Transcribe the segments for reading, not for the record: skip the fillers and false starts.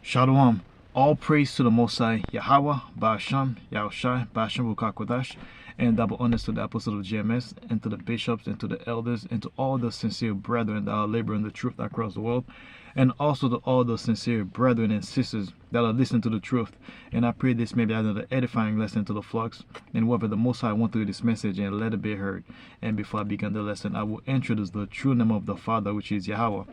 Shalom. All praise to the Most High, Yahweh, Ba'asham, Yahushai, Ba'asham Rukakwadash, and double honors to the apostles of GMS, and to the bishops, and to the elders, and to all the sincere brethren that are laboring the truth across the world, and also to all the sincere brethren and sisters that are listening to the truth. And I pray this may be another edifying lesson to the flocks, and whoever the Most High want through this message, and let it be heard. And before I begin the lesson, I will introduce the true name of the Father, which is Yahweh,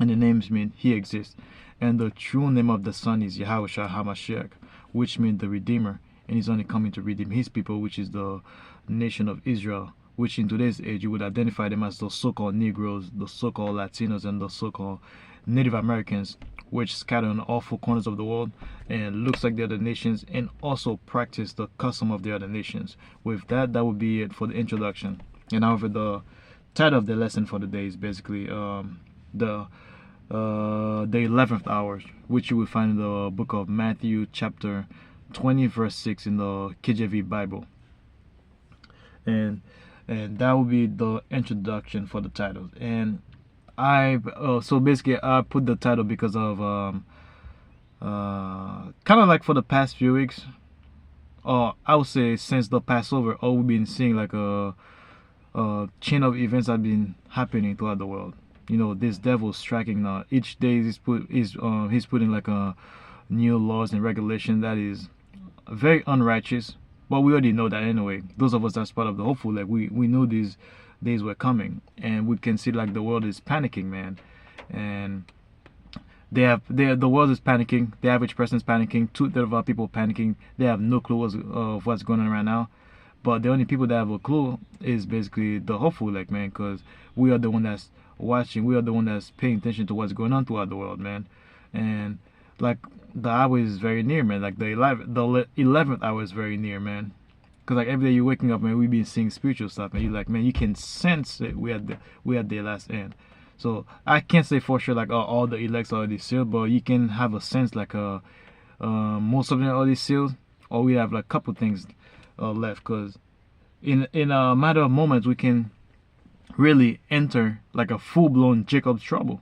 and the names mean He exists. And the true name of the Son is Yahushua HaMashiach, which means the Redeemer. And He's only coming to redeem His people, which is the nation of Israel, which in today's age you would identify them as the so-called Negroes, the so-called Latinos, and the so-called Native Americans, which scatter in all four corners of the world and looks like the other nations, and also practice the custom of the other nations. With that, that would be it for the introduction. And however, the title of the lesson for the day is basically the 11th hour, which you will find in the book of Matthew chapter 20 verse 6 in the KJV Bible. And that will be the introduction for the title. And so basically I put the title because of kind of like for the past few weeks, or I would say since the Passover, all we've been seeing like a chain of events that have been happening throughout the world. You know, this devil striking now. Each day he's putting like a new laws and regulation that is very unrighteous. But we already know that anyway. Those of us that's part of the hopeful, like we knew these days were coming, and we can see like the world is panicking, man. And the world is panicking. The average person is panicking. 2/3 of our people panicking. They have no clue of what's going on right now. But the only people that have a clue is basically the hopeful, like, man, because we are the one that's watching. We are the one that's paying attention to what's going on throughout the world, man. And like the hour is very near, man. Like the 11th hour is very near, man. Because like every day you're waking up, man, we've been seeing spiritual stuff, and you're like, man, you can sense it. We at the last end. So I can't say for sure like all the elects are already sealed, but you can have a sense like most of them are already sealed, or we have like a couple things left. Because in a matter of moments we can really enter like a full-blown Jacob's trouble.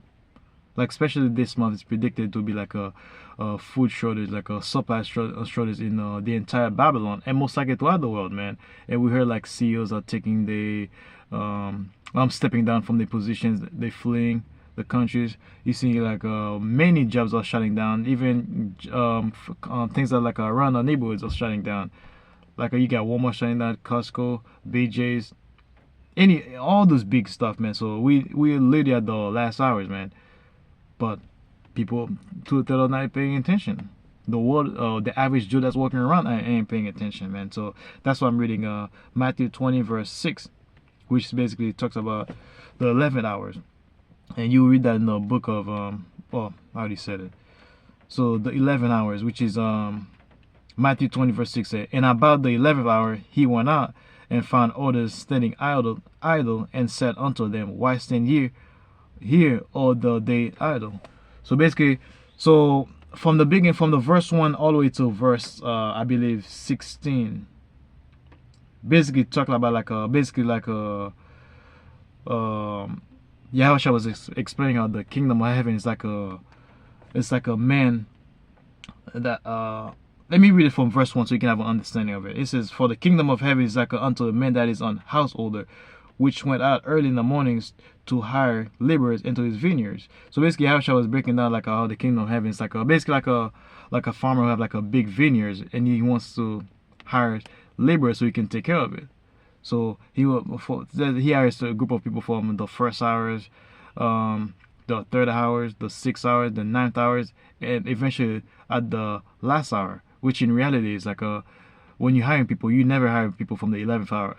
Like especially this month, it's predicted to be like a food shortage, like a supply shortage in the entire Babylon, and most likely throughout the world, man. And we heard like CEOs are taking stepping down from their positions, they fleeing the countries. You see like many jobs are shutting down, even things that like around the neighborhoods are shutting down. Like you got Walmart shutting down, Costco, BJ's, all those big stuff, man. So we literally at the last hours, man. But people 2/3 are not paying attention. The world, the average Jew that's walking around ain't paying attention, man. So that's why I'm reading Matthew 20 verse 6, which basically talks about the 11th hours. And you read that in the book of I already said it. So the 11th hours, which is Matthew 20 verse 6 said, and about the 11th hour he went out and found others standing idle, and said unto them, why stand ye here all the day idle? So basically, so from the beginning, from the verse 1 all the way to verse I believe 16, basically talking about like Yahushua was explaining how the kingdom of heaven is like a man that let me read it from verse 1 so you can have an understanding of it. It says, for the kingdom of heaven is like unto a man that is an householder, which went out early in the mornings to hire laborers into his vineyards. So basically, Yahushua was breaking down like how the kingdom of heaven is like basically like a farmer who have like a big vineyards, and he wants to hire laborers so he can take care of it. So he hires a group of people from the first hours, the third hours, the 6th hours, the 9th hours, and eventually at the last hour, which in reality is like when you're hiring people, you never hire people from the 11th hour,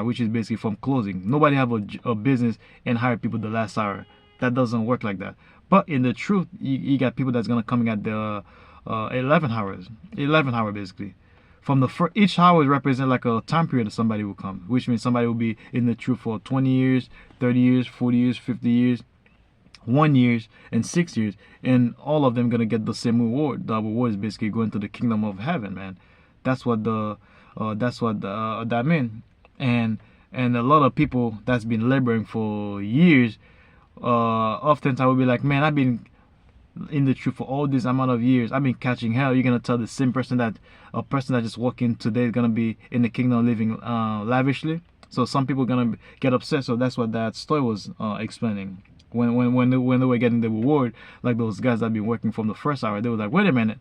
which is basically from closing. Nobody have a business and hire people the last hour. That doesn't work like that. But in the truth, you got people that's gonna come in at the 11th hour basically. From the each hour represent like a time period that somebody will come, which means somebody will be in the truth for 20 years, 30 years, 40 years, 50 years, 1 year, and 6 years, and all of them gonna get the same reward. The reward is basically going to the kingdom of heaven, man. That's what that means. And a lot of people that's been laboring for years, oftentimes will be like, man, I've been in the truth for all this amount of years. I've been catching hell. You're gonna tell the same person that a person that just walked in today is gonna be in the kingdom living lavishly. So some people are gonna get upset. So that's what that story was explaining. When they were getting the reward, like those guys that been working from the first hour, they were like, wait a minute,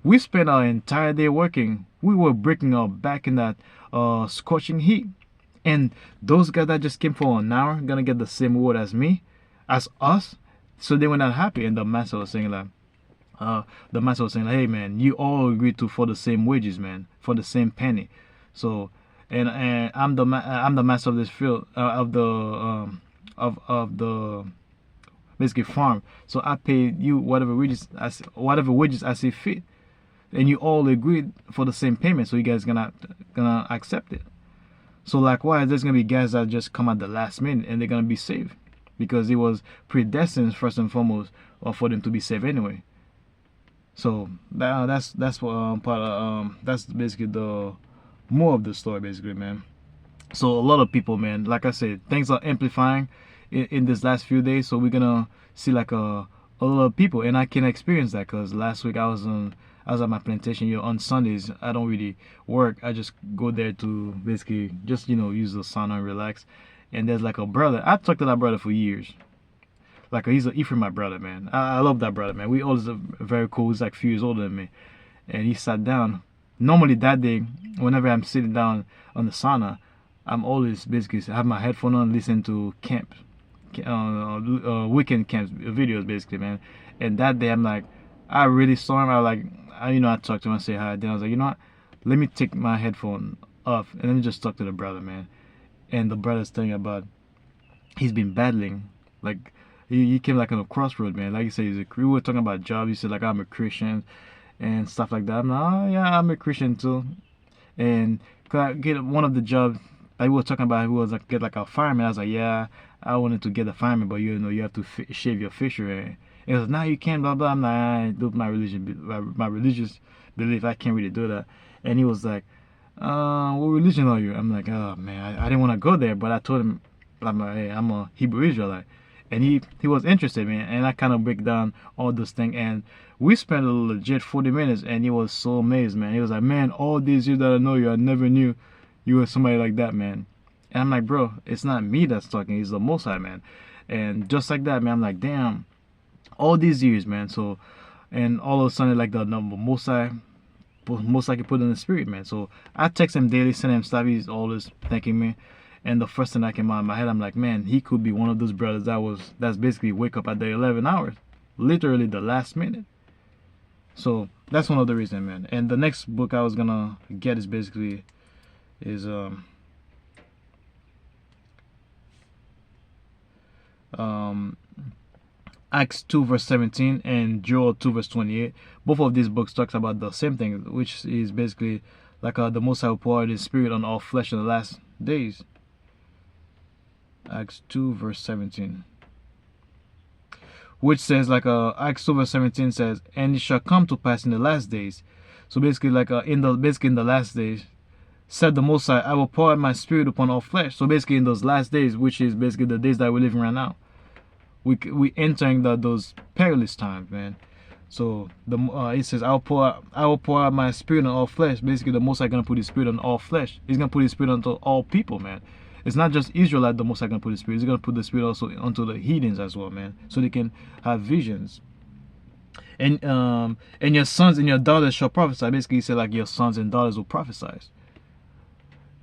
we spent our entire day working. We were breaking our back in that scorching heat, and those guys that just came for an hour gonna get the same reward as me, as us. So they were not happy, and the master was saying like, hey man, you all agreed to for the same wages, man, for the same penny. So, and I'm the master of this field, of the basically farm. So I paid you whatever wages I see fit, and you all agreed for the same payment. So you guys gonna accept it. So likewise, there's gonna be guys that just come at the last minute and they're gonna be saved, because it was predestined first and foremost for them to be saved anyway. So that's what part of that's basically the more of the story, basically, man. So a lot of people, man, like I said, things are amplifying in this last few days. So we're gonna see like a lot of people, and I can experience that because last week I was at my plantation. On Sundays I don't really work. I just go there to basically just use the sauna and relax. And there's like a brother. I talked to that brother for years. Like he's my brother, man. I love that brother, man. We always very cool. He's like a few years older than me, and he sat down. Normally that day, whenever I'm sitting down on the sauna, I'm always basically have my headphone on, listen to weekend camps videos, basically, man. And that day I'm like, I really saw him. I talked to him and say hi. Then I was like, you know what? Let me take my headphone off and let me just talk to the brother, man. And the brother's telling about he's been battling, like he came like on a crossroad, man. Like you said, we were talking about jobs. He said like I'm a Christian and stuff like that. I'm like, oh yeah, I'm a Christian too. And could I get one of the jobs that we were talking about? He was like get like a fireman. I was like, yeah, I wanted to get a fireman, but you have to shave your fisher. And he was like, nah, you can't, blah blah. I'm like, I do my religious belief. I can't really do that. And he was like, what religion are you? I'm like, oh man, I didn't want to go there, but I told him, I'm like, hey, I'm a Hebrew Israelite, and he was interested, man. And I kind of break down all those things, and we spent a legit 40 minutes, and he was so amazed, man. He was like, man, all these years that I know you, I never knew you were somebody like that, man. And I'm like, bro, it's not me that's talking, it's the Most High, man. And just like that, man, I'm like, damn, all these years, man. So, and all of a sudden, like the number Most High most likely put in the spirit, man. So I text him daily, send him stuff. He's always thanking me. And the first thing that came out of my head, I'm like, man, he could be one of those brothers that's basically wake up at the 11 hours, literally the last minute. So that's one of the reasons, man. And the next book I was gonna get is basically Acts 2 verse 17 and Joel 2 verse 28. Both of these books talks about the same thing, which is basically like the Most High will pour out His Spirit on all flesh in the last days. Acts 2 verse 17, which says like Acts 2 verse 17 says, and it shall come to pass in the last days. So basically like in the last days, said the Most High, I will pour out my Spirit upon all flesh. So basically in those last days, which is basically the days that we're living right now, we entering those perilous times, man. So it says, I will pour out my Spirit on all flesh. Basically, the Most High gonna put His Spirit on all flesh. He's gonna put His Spirit onto all people, man. It's not just Israelite the Most High gonna put His Spirit. He's gonna put the Spirit also onto the heathens as well, man, so they can have visions. And your sons and your daughters shall prophesy. Basically, he said like your sons and daughters will prophesy.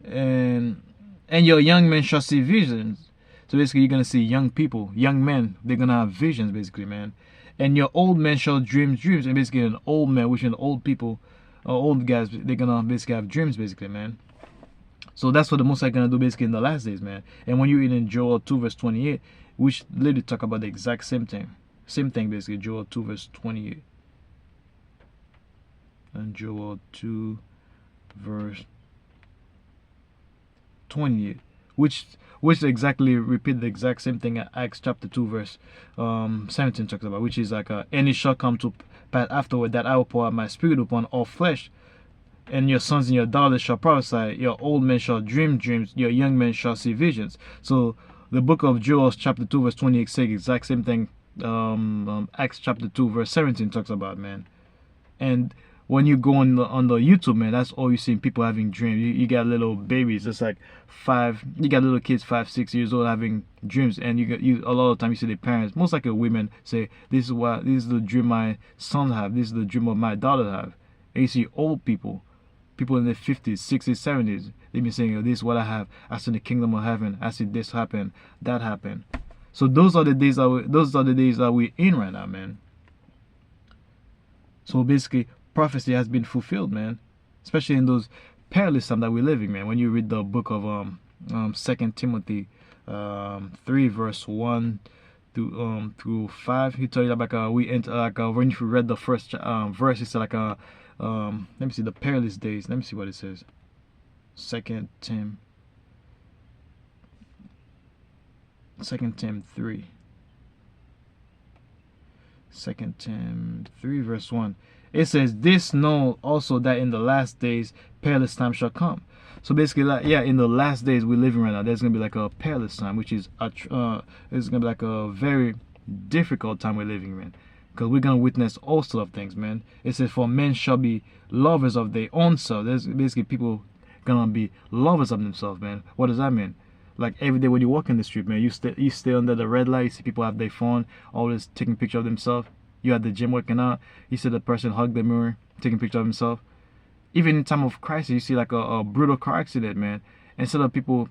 And your young men shall see visions. So basically, you're gonna see young people, young men. They're gonna have visions, basically, man. And your old men shall dream dreams. And basically, an old man, which is old people, old guys, they're gonna basically have dreams, basically, man. So that's what the Most High gonna do, basically, in the last days, man. And when you read in Joel 2 verse 28, which literally talk about the exact same thing, basically, Joel 2 verse 28, and Joel 2 verse 28, which exactly repeat the exact same thing Acts chapter 2 verse 17 talks about, which is like and it shall come to pass afterward that I will pour out my Spirit upon all flesh, and your sons and your daughters shall prophesy, your old men shall dream dreams, your young men shall see visions. So the book of Joel chapter 2 verse 28 says exact same thing Acts chapter 2 verse 17 talks about, man. And when you go on the YouTube, man, that's all you see, people having dreams. You got little babies, it's like you got little kids 5 6 years old having dreams, and you a lot of time you see the parents, most likely women, say, this is the dream my son have, this is the dream of my daughter have. And you see old people in their 50s 60s 70s, they've been saying, oh, this is what I have, I see the kingdom of heaven, I see this happen, that happen. So those are the days that we're in right now, man. So basically, prophecy has been fulfilled, man. Especially in those perilous times that we're living, man. When you read the book of 2 Timothy 3 verse 1 through 5, he told you that like we enter like when you read the first verse, it's like let me see, the perilous days. Let me see what it says. 2 Tim 3. 2 Tim 3 verse 1. It says, this know also that in the last days perilous time shall come. So basically, like, yeah, in the last days we're living right now, there's gonna be like a perilous time, which is it's gonna be like a very difficult time we're living in, because we're gonna witness all sorts of things, man. It says, for men shall be lovers of their own self. There's basically people gonna be lovers of themselves, man. What does that mean? Like every day when you walk in the street, man, you stay under the red light, you see people have their phone, always taking picture of themselves. You at the gym working out, you see the person hug the mirror, taking picture of himself. Even in time of crisis, you see like a brutal car accident, man. Instead of people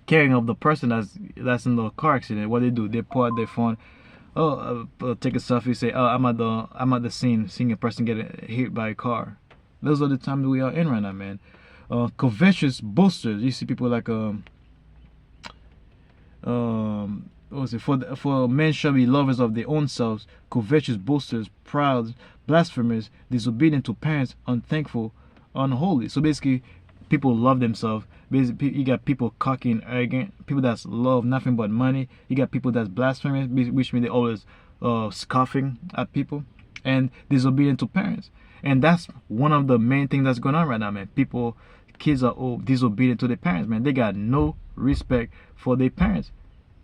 caring of the person that's in the car accident, what they do, they pull out their phone, take a selfie, say, oh, I'm at the scene, seeing a person get hit by a car. Those are the times we are in right now, man. Covetous boasters, you see people like what was it? For men shall be lovers of their own selves, covetous, boasters, proud, blasphemers, disobedient to parents, unthankful, unholy. So basically, people love themselves. Basically, you got people cocky and arrogant, people that's love nothing but money. You got people that's blasphemous, which means they always scoffing at people, and disobedient to parents. And that's one of the main things that's going on right now, man. Kids are all disobedient to their parents, man. They got no respect for their parents.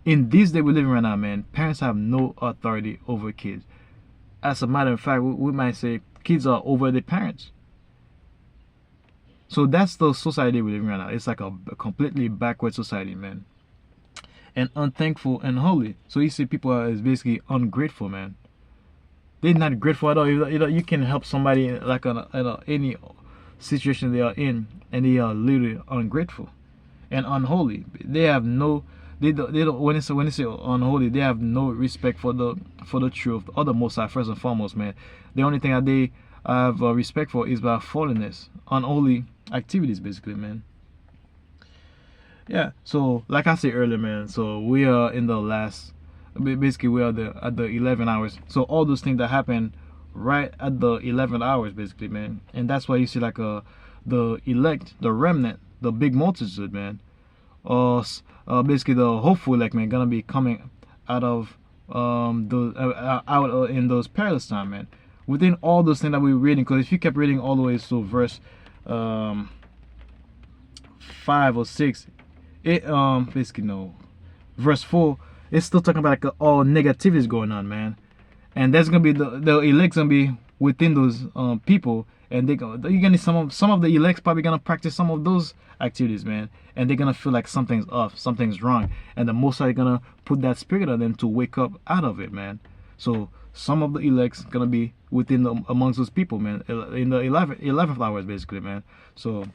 In this day we're living right now, man, parents have no authority over kids. As a matter of fact, we might say kids are over their parents. So that's the society we're living right now. It's like a completely backward society, man. And unthankful and holy. So you see people is basically ungrateful, man. They're not grateful at all. You can help somebody like in any situation they are in, and they are literally ungrateful and unholy. They have no, they don't when they say unholy, they have no respect for the truth or the Most High. First and foremost, man, the only thing that they have respect for is about fallenness, unholy activities, basically, man. Yeah. So like I said earlier, man, so we are in the last, basically we are at the 11 hours. So all those things that happen right at the 11 hours, basically, man. And that's why you see like the elect, the remnant, the big multitude, man, basically the hopeful elect, man, gonna be coming out of in those perilous time, man. Within all those things that we're reading, because if you kept reading all the way to verse 5 or 6, it basically no, verse 4, it's still talking about like all negativities going on, man. And that's gonna be the elect's gonna be within those people, and you're gonna some of the elects probably gonna practice some of those activities, man, and they're gonna feel like something's off, something's wrong, and the Most High gonna put that spirit on them to wake up out of it, man. So some of the elects gonna be within amongst those people, man, in the 11th hours, basically, man. So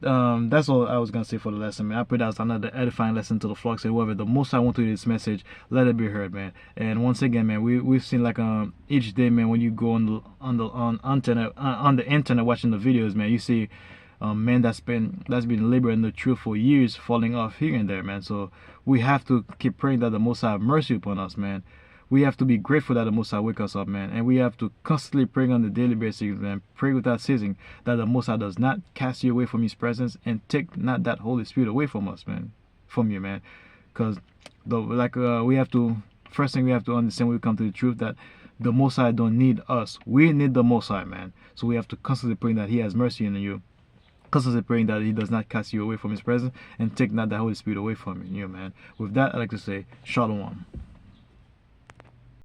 that's all I was gonna say for the lesson, man. I pray that's another edifying lesson to the flocks and whoever the Most I want to hear this message, let it be heard, man. And once again, man, we've seen like each day, man, when you go on the internet watching the videos, man, you see man that's been laboring the truth for years falling off here and there, man. So we have to keep praying that the Most High have mercy upon us, man. We have to be grateful that the Most High wake us up, man. And we have to constantly pray on the daily basis, man. Pray without ceasing that the Most High does not cast you away from His presence and take not that Holy Spirit away from us, man. From you, man. Because we have to, first thing we have to understand when we come to the truth, that the Most High don't need us. We need the Most High, man. So we have to constantly pray that He has mercy on you. Constantly praying that He does not cast you away from His presence and take not the Holy Spirit away from you, man. With that, I'd like to say, Shalom.